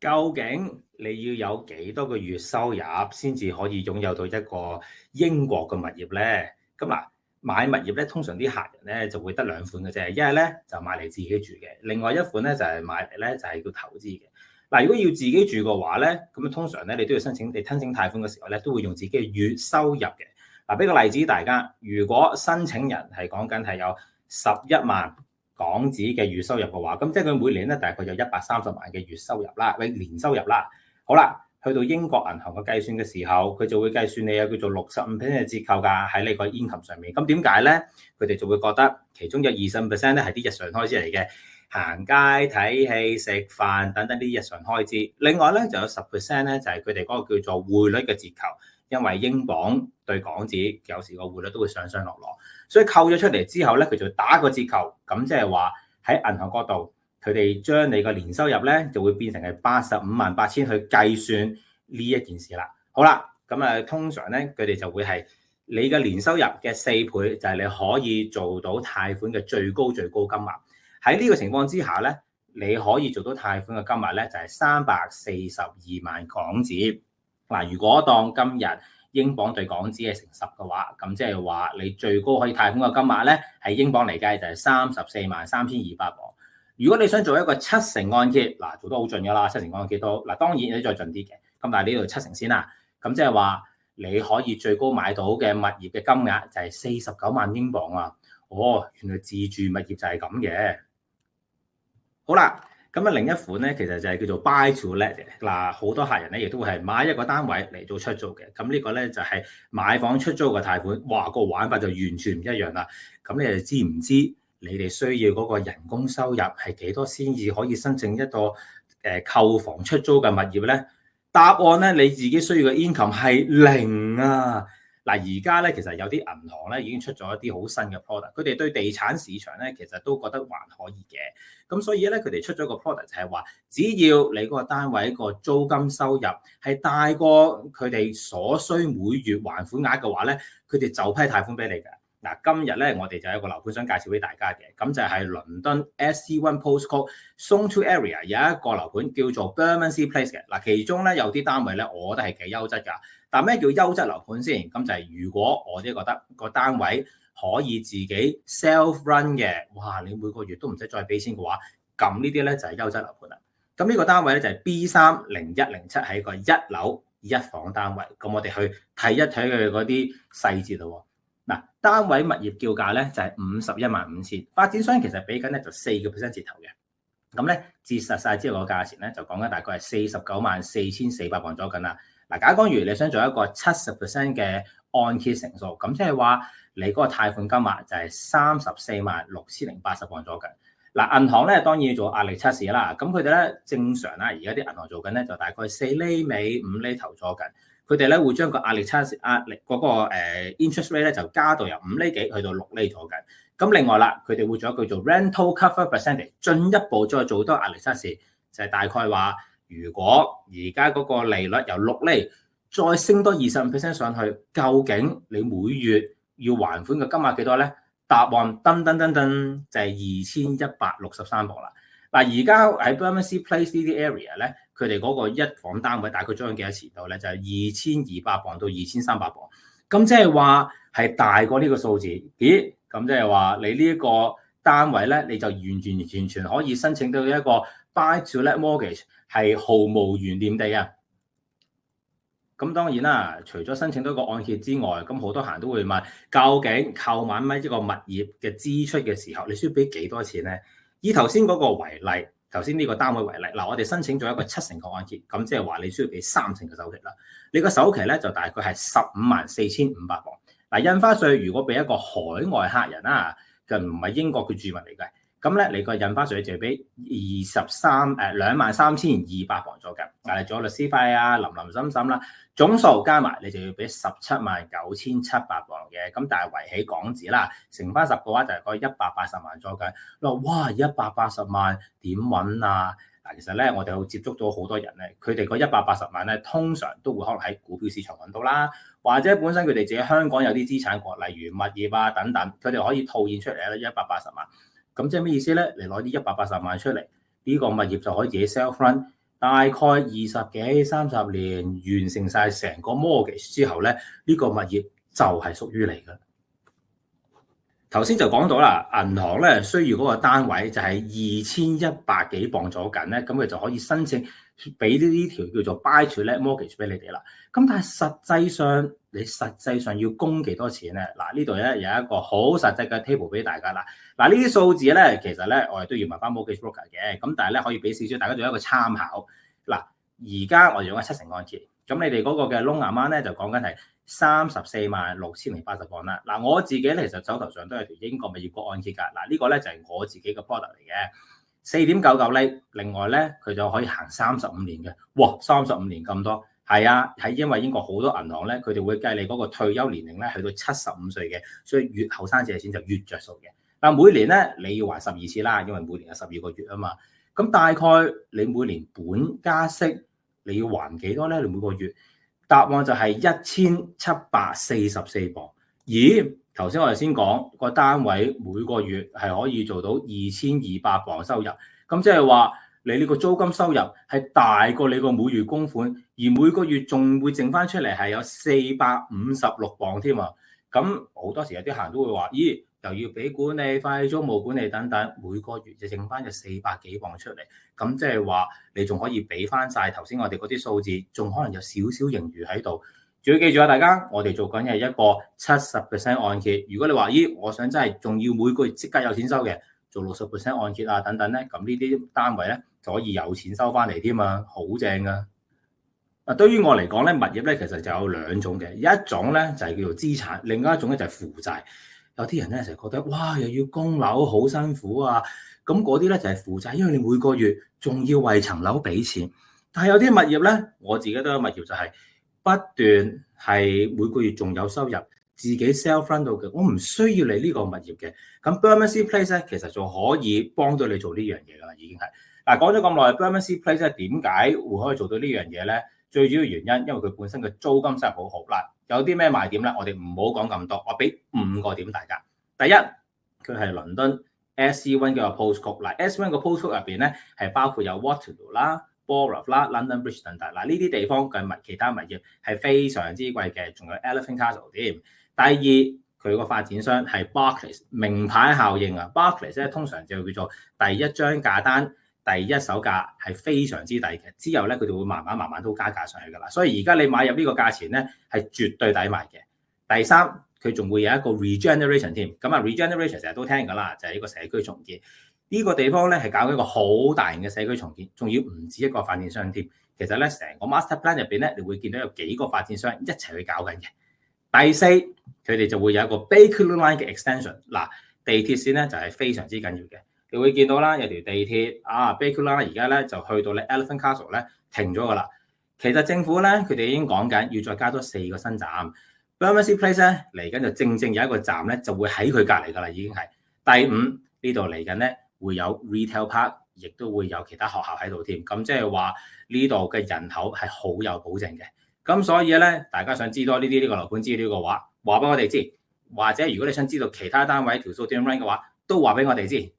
究竟你要有幾多個月收入先至可以擁有到一個英國嘅物業咧？咁嗱，買物業咧，通常啲客人咧就會得兩款嘅啫，一係咧就買嚟自己住嘅，另外一款咧就係買嚟咧就係叫投資嘅。嗱，如果要自己住嘅話咧，咁啊通常咧你都要申請，你申請貸款嘅時候咧都會用自己嘅月收入嘅。嗱，俾個例子大家，如果申請人係講緊係有11萬港紙嘅月收入嘅話，咁即係佢每年咧大概有130萬嘅月收入啦，或者年收入啦。好啦，去到英國銀行嘅計算嘅時候，佢就會計算你有叫做65%嘅折扣㗎喺你個 income 上面。咁點解咧？佢哋就會覺得其中有25%咧係啲日常開支嚟嘅，行街睇戲食飯等等啲日常開支。另外咧就有10%咧就係佢哋嗰個叫做匯率嘅折扣。因為英鎊對港紙有時個匯率都會上上落落，所以扣咗出嚟之後咧，佢就打個折扣，咁即係話喺銀行角度，佢哋將你個年收入咧就會變成係858000去計算呢一件事啦。好啦，咁啊通常咧佢哋就會係你嘅年收入嘅4倍，就係你可以做到貸款嘅最高金額。喺呢個情況之下咧，你可以做到貸款嘅金額咧就係342萬港紙。嗱，如果當今日英鎊對港紙係乘10嘅話，咁即係話你最高可以貸款嘅金額咧，係英鎊嚟計就係343200鎊。如果你想做一個7成按揭，嗱做得好盡㗎啦，7成按揭都嗱，當然你再盡啲嘅，咁但係呢度7成先啦。咁即係話你可以最高買到嘅物業嘅金額就係49萬英鎊啊！哦，原來自住物業就係咁嘅。好啦。咁啊，另一款咧，其實就係叫做 buy to let 嘅嗱，好多客人咧亦都會係買一個單位嚟做出租嘅。咁呢個咧就係買房出租嘅貸款，哇，個玩法就完全唔一樣啦。咁你哋知唔知你哋需要嗰個人工收入係幾多先至可以申請一個購房出租嘅物業咧？答案咧，你自己需要嘅 income 係0啊！嗱，而家咧其實有啲銀行咧已經出咗一啲好新嘅 product，佢哋對地產市場咧其實都覺得還可以嘅，咁所以咧佢哋出咗個 product 就係話，只要你嗰個單位個租金收入係大過佢哋所需每月還款額嘅話咧，佢哋就批貸款俾你嘅。嗱，今日咧我哋就有一個樓盤想介紹俾大家嘅，咁就係倫敦 SC1 Postcode Zone2 Area 有一個樓盤叫做 Bermondsey Place 嘅。嗱，其中咧有啲單位咧，我覺得係幾優質㗎。但咩叫優質樓盤先？咁就係如果我哋覺得個單位可以自己 self run 嘅，哇！你每個月都唔使再俾錢嘅話，咁呢啲咧就係優質樓盤啦。咁呢個單位咧就係 B30107，係一個1樓1房單位。咁我哋去睇一睇佢嗰啲細節咯。嗱，單位物業叫價咧就係515000，發展商其實俾緊咧就4%折頭嘅。咁咧折實晒之後個價錢咧就講緊大概係494400鎊左近啦。嗱，假如你想做一個70% 嘅按揭成數，咁即係話你嗰個貸款金額就係346080鎊左近。嗱，銀行咧當然要做壓力測試啦。咁佢哋咧正常啦，而家啲銀行做緊咧就大概4厘尾5厘頭左近。佢哋咧會將個壓力嗰個 interest rate 咧就加到由5厘幾去到6厘左近。咁另外啦，佢哋會做一個叫做 rental cover percentage，進一步再做多壓力測試，就係大概話，如果而家嗰個利率由6厘再升多25% 上去，究竟你每月要還款嘅金額幾多咧？答案噔噔噔噔就係2163鎊啦。嗱，而家喺 Bermondsey Place 呢啲 area 咧，佢哋嗰個一房單位大概將幾多錢度咧？就係2200鎊到2300鎊。咁即係話係大過呢個數字。咦？咁即係話你呢一個單位咧，你就完全可以申請到一個 buy to let mortgage， 係毫無懸念地啊！咁當然啦，除咗申請到個按揭之外，咁好多客人都會問，究竟購買一個物業嘅支出嘅時候，你需要俾幾多錢咧？以頭先嗰個為例，頭先呢個單位為例，嗱，我哋申請咗一個7成嘅按揭，咁即係話你需要俾3成嘅首期啦。你個首期咧就大概係154500鎊。嗱，印花稅如果俾一個海外客人啦，就唔係英國嘅住民嚟嘅，咁咧你個印花稅就要俾23200鎊左右。嗱，你仲有律師費啊、林審啦，總數加埋你就要俾179,700鎊嘅。咁但係圍起港紙啦，乘翻10嘅話就係個180萬左右。你話哇，180萬點揾啊？嗱，其實咧我哋會接觸到好多人咧，佢哋個180萬咧通常都會可能喺股票市場揾到啦，或者本身佢哋自己香港有啲資產國，例如物業啊等等，佢哋可以套現出嚟咧180萬。咁即係咩意思咧？你攞啲180萬出嚟，呢個物業就可以自己 self run。大概20幾30年完成晒成個 mortgage 之後咧，呢個物業就係屬於你嘅。頭先就講到啦，銀行咧需要嗰個單位就係2100幾磅左緊咧，咁佢就可以申請俾呢條叫做 buy to let mortgage 俾你哋啦。咁但係實際上要供幾多錢咧？嗱，呢度咧有一個好實際嘅 table 俾大家啦。嗱，呢啲數字咧其實咧我哋都要問翻 mortgage broker 嘅，咁但係咧可以俾少少大家做一個參考。嗱，而家我哋用咗70按揭，咁你哋嗰個嘅 loan amount 咧就講緊係346080磅啦。嗱，我自己咧其實手頭上都有條英國物業個按揭㗎。嗱，呢個咧就係我自己嘅 product 嚟嘅，4.99厘。另外咧佢就可以行35年嘅。哇，35年咁多，係啊，係因為英國好多銀行咧，佢哋會計你嗰個退休年齡咧去到75歲嘅，所以越後生借錢就越着數嘅。嗱，每年咧你要還12次啦，因為每年有12個月啊嘛。咁大概你每年本加息你要還幾多咧？你每個月？答案就係1744磅。咦？頭先我哋先講個單位每個月係可以做到2200磅收入，咁即係話你呢個租金收入係大過你個每月供款，而每個月仲會剩翻出嚟係有456磅添啊！咁好多時有啲客人都會話：咦，又要俾管理費、租務管理等等，每個月就剩翻咗400幾磅出嚟。咁即係話你仲可以俾翻晒頭先我哋嗰啲數字，仲可能有少少盈餘喺度。仲要記住啊，大家，我哋做緊係一個70% 按揭。如果你話咦，我想真係仲要每個月即刻有錢收嘅，做60% 按揭啊等等咧，咁呢啲單位咧就可以有錢收翻嚟添啊，好正噶！對於我嚟講咧，物業咧其實就有兩種嘅，一種咧就係叫做資產，另外一種咧就係負債。有啲人咧成日覺得哇，又要供樓好辛苦啊，咁嗰啲咧就係負債，因為你每個月仲要為層樓俾錢。但係有啲物業咧，我自己都有物業就係不斷係每個月仲有收入，自己 self run 到嘅，我唔需要你呢個物業嘅。咁 Bermondsey Place 咧其實就可以幫到你做呢樣嘢㗎啦，已經係。嗱，講咗咁耐 Bermondsey Place 咧點解會可以做到呢樣嘢咧？最主要原因，因為佢本身嘅租金收入好好啦。有啲咩賣點咧？我哋唔好講咁多，我俾5個點大家。第一，佢係倫敦 SE1 嘅 postcode。嗱 ，SE1 個 postcode 入邊咧係包括有 Waterloo 啦、Borough 啦、London Bridge 等等。嗱，呢啲地方嘅其他物業係非常之貴嘅，仲有 Elephant Castle 添。第二，佢個發展商係 Barclays， 名牌效應啊。Barclays 咧通常就叫做第一張價單。第一手價係非常之低嘅，之後咧佢哋會慢慢都加價上去㗎啦。所以而家你買入呢個價錢咧係絕對抵買嘅。第三，佢仲會有一個 regeneration 添。咁啊 regeneration 成日都聽㗎啦，就係一個社區重建。呢個地方咧係搞一個好大型嘅社區重建，仲要唔止一個發展商添。其實咧成個 master plan 入邊咧，你會見到有幾個發展商一齊去搞緊嘅。第四，佢哋就會有一個 Bakerloo Line 嘅 extension。嗱，地鐵線咧就係非常之緊要嘅。你會見到啦，有條地鐵啊 Bakerloo 而家咧就去到咧 Elephant Castle 咧停咗㗎啦。其實政府咧佢哋已經講緊要再加多4個新站。Bermondsey Place 咧嚟緊就正有一個站咧就會喺佢隔離㗎啦，已經係。第5，呢度嚟緊咧會有 retail park， 亦都會有其他學校喺度添。咁即係話呢度嘅人口係好有保證嘅。咁所以咧，大家想知多呢啲呢個樓盤資料嘅話，話俾我哋知。或者如果你想知道其他單位條數點樣 run 嘅話，都話俾我哋知。